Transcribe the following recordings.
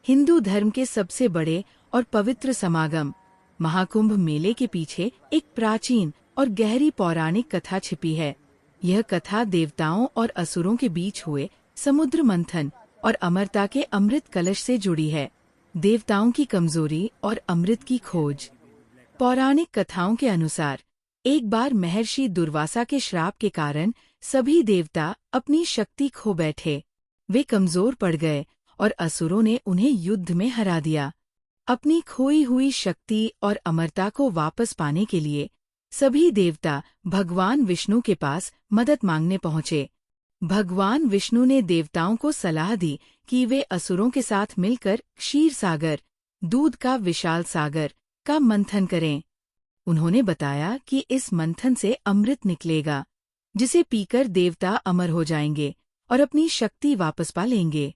हिंदू धर्म के सबसे बड़े और पवित्र समागम महाकुंभ मेले के पीछे एक प्राचीन और गहरी पौराणिक कथा छिपी है। यह कथा देवताओं और असुरों के बीच हुए समुद्र मंथन और अमरता के अमृत कलश से जुड़ी है। देवताओं की कमजोरी और अमृत की खोज। पौराणिक कथाओं के अनुसार एक बार महर्षि दुर्वासा के श्राप के कारण सभी देवता अपनी शक्ति खो बैठे। वे कमजोर पड़ गए और असुरों ने उन्हें युद्ध में हरा दिया। अपनी खोई हुई शक्ति और अमरता को वापस पाने के लिए सभी देवता भगवान विष्णु के पास मदद मांगने पहुंचे। भगवान विष्णु ने देवताओं को सलाह दी कि वे असुरों के साथ मिलकर क्षीर सागर, दूध का विशाल सागर, का मंथन करें। उन्होंने बताया कि इस मंथन से अमृत निकलेगा, जिसे पीकर देवता अमर हो जाएंगे और अपनी शक्ति वापस पा लेंगे।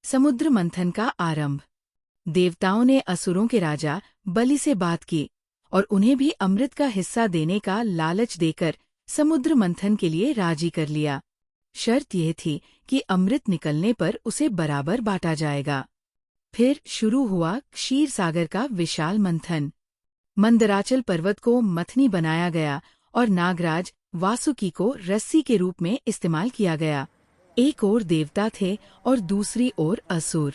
समुद्र मंथन का आरंभ। देवताओं ने असुरों के राजा बलि से बात की और उन्हें भी अमृत का हिस्सा देने का लालच देकर समुद्र मंथन के लिए राजी कर लिया। शर्त यह थी कि अमृत निकलने पर उसे बराबर बांटा जाएगा। फिर शुरू हुआ क्षीर सागर का विशाल मंथन। मंदराचल पर्वत को मथनी बनाया गया और नागराज वासुकी को रस्सी के रूप में इस्तेमाल किया गया। एक ओर देवता थे और दूसरी ओर असुर।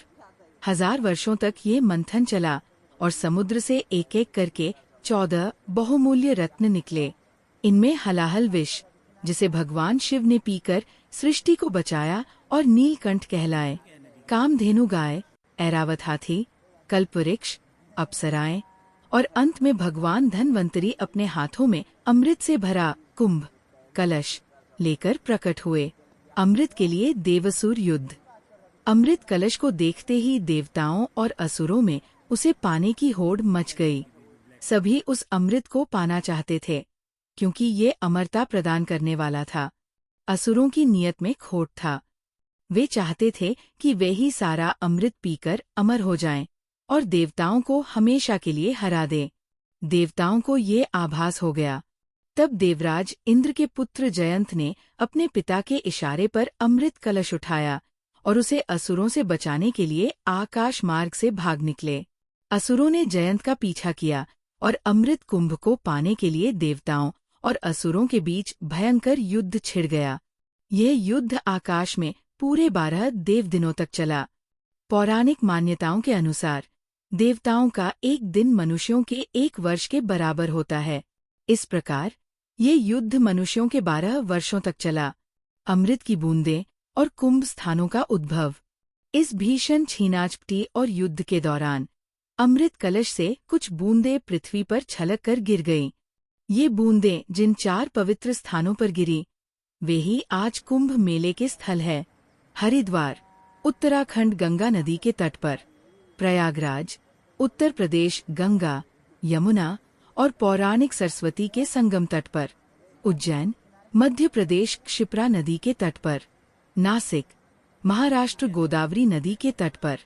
1000 वर्षों तक ये मंथन चला और समुद्र से एक एक करके 14 बहुमूल्य रत्न निकले। इनमें हलाहल विष, जिसे भगवान शिव ने पीकर सृष्टि को बचाया और नीलकंठ कहलाए, कामधेनु गाय, ऐरावत हाथी, कल्पवृक्ष, अप्सराएं और अंत में भगवान धन्वंतरी अपने हाथों में अमृत से भरा कुंभ कलश लेकर प्रकट हुए। अमृत के लिए देवसुर युद्ध। अमृत कलश को देखते ही देवताओं और असुरों में उसे पाने की होड़ मच गई। सभी उस अमृत को पाना चाहते थे, क्योंकि ये अमरता प्रदान करने वाला था। असुरों की नीयत में खोट था। वे चाहते थे कि वे ही सारा अमृत पीकर अमर हो जाएं और देवताओं को हमेशा के लिए हरा दें। देवताओं को ये आभास हो गया। तब देवराज इंद्र के पुत्र जयंत ने अपने पिता के इशारे पर अमृत कलश उठाया और उसे असुरों से बचाने के लिए आकाश मार्ग से भाग निकले। असुरों ने जयंत का पीछा किया और अमृत कुंभ को पाने के लिए देवताओं और असुरों के बीच भयंकर युद्ध छिड़ गया। यह युद्ध आकाश में पूरे 12 देव दिनों तक चला। पौराणिक मान्यताओं के अनुसार देवताओं का एक दिन मनुष्यों के 1 वर्ष के बराबर होता है। इस प्रकार ये युद्ध मनुष्यों के 12 वर्षों तक चला। अमृत की बूंदें और कुंभ स्थानों का उद्भव। इस भीषण छीनाझपटी और युद्ध के दौरान अमृत कलश से कुछ बूंदें पृथ्वी पर छलक कर गिर गईं। ये बूंदें जिन 4 पवित्र स्थानों पर गिरी, वे ही आज कुंभ मेले के स्थल है। हरिद्वार, उत्तराखंड गंगा नदी के तट पर। प्रयागराज, उत्तर प्रदेश गंगा, यमुना और पौराणिक सरस्वती के संगम तट पर। उज्जैन, मध्य प्रदेश क्षिप्रा नदी के तट पर। नासिक, महाराष्ट्र गोदावरी नदी के तट पर।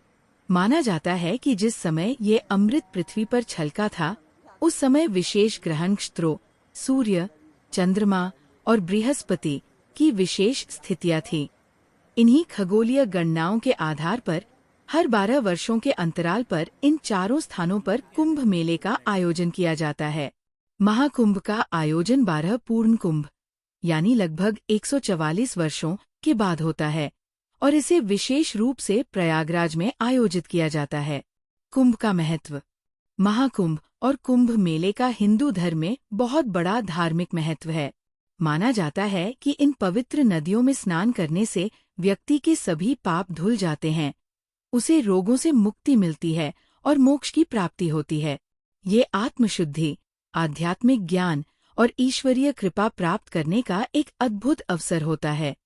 माना जाता है कि जिस समय ये अमृत पृथ्वी पर छलका था, उस समय विशेष ग्रह नक्षत्रों, सूर्य, चंद्रमा और बृहस्पति की विशेष स्थितियां थीं। इन्हीं खगोलीय गणनाओं के आधार पर हर 12 वर्षों के अंतराल पर इन 4 स्थानों पर कुंभ मेले का आयोजन किया जाता है। महाकुंभ का आयोजन 12 पूर्ण कुंभ यानी लगभग 144 वर्षों के बाद होता है और इसे विशेष रूप से प्रयागराज में आयोजित किया जाता है। कुंभ का महत्व। महाकुंभ और कुंभ मेले का हिंदू धर्म में बहुत बड़ा धार्मिक महत्व है। माना जाता है कि इन पवित्र नदियों में स्नान करने से व्यक्ति के सभी पाप धुल जाते हैं, उसे रोगों से मुक्ति मिलती है और मोक्ष की प्राप्ति होती है। ये आत्मशुद्धि, आध्यात्मिक ज्ञान और ईश्वरीय कृपा प्राप्त करने का एक अद्भुत अवसर होता है।